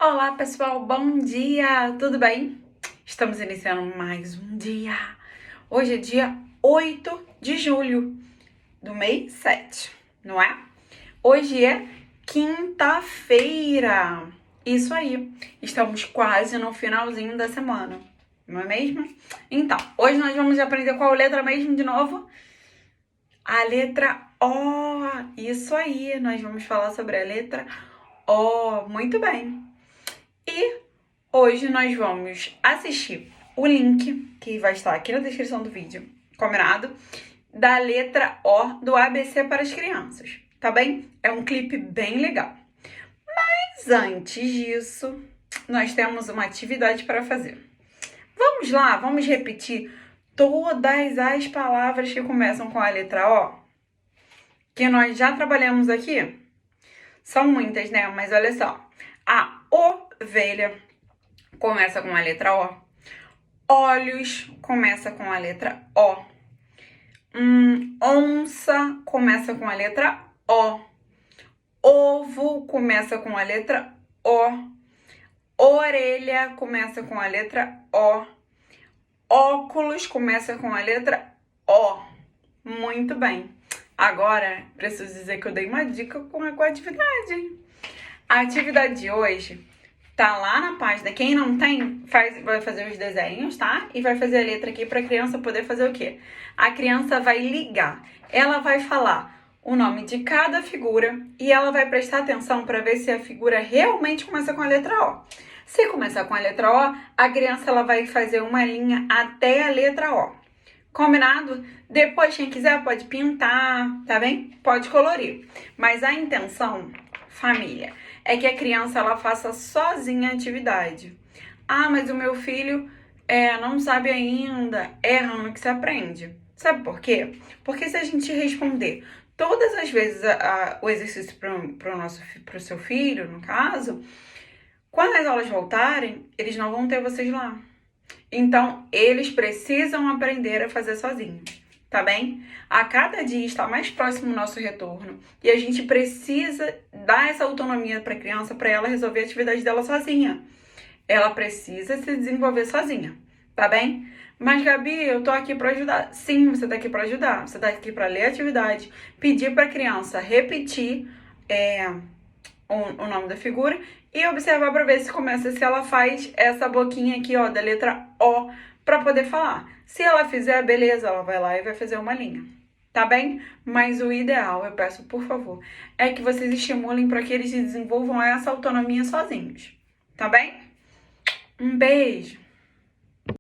Olá pessoal, bom dia! Tudo bem? Estamos iniciando mais um dia. Hoje é dia 8 de julho do mês 7, não é? Hoje é quinta-feira. Isso aí, estamos quase no finalzinho da semana, não é mesmo? Então, hoje nós vamos aprender qual letra mesmo de novo? A letra O. Isso aí, nós vamos falar sobre a letra O. Muito bem. E hoje nós vamos assistir o link que vai estar aqui na descrição do vídeo, combinado? Da letra O do ABC para as crianças, tá bem? É um clipe bem legal. Mas antes disso, nós temos uma atividade para fazer. Vamos lá, vamos repetir todas as palavras que começam com a letra O, que nós já trabalhamos aqui. São muitas, né? Mas olha só. A ovelha começa com a letra O. Olhos começa com a letra O. Onça começa com a letra O. Ovo começa com a letra O. Orelha começa com a letra O. Óculos começa com a letra O. Muito bem. Agora, preciso dizer que eu dei uma dica com a atividade. A atividade de hoje tá lá na página. Quem não tem, vai fazer os desenhos, tá? E vai fazer a letra aqui pra criança poder fazer o quê? A criança vai ligar. Ela vai falar o nome de cada figura e ela vai prestar atenção para ver se a figura realmente começa com a letra O. Se começar com a letra O, a criança ela vai fazer uma linha até a letra O. Combinado? Depois, quem quiser, pode pintar, tá bem? Pode colorir. Mas a intenção, família, é que a criança ela faça sozinha a atividade. Ah, mas o meu filho não sabe ainda. É errando que se aprende. Sabe por quê? Porque se a gente responder todas as vezes o exercício pro seu filho, no caso, quando as aulas voltarem, eles não vão ter vocês lá. Então, eles precisam aprender a fazer sozinhos, tá bem? A cada dia está mais próximo o nosso retorno e a gente precisa dar essa autonomia para a criança para ela resolver a atividade dela sozinha. Ela precisa se desenvolver sozinha, tá bem? Mas, Gabi, eu tô aqui para ajudar. Sim, você tá aqui para ajudar. Você tá aqui para ler a atividade, pedir para a criança repetir o nome da figura e observar para ver se ela faz essa boquinha aqui, ó, da letra O, para poder falar. Se ela fizer, beleza, ela vai lá e vai fazer uma linha, tá bem? Mas o ideal, eu peço, por favor, é que vocês estimulem para que eles desenvolvam essa autonomia sozinhos, tá bem? Um beijo!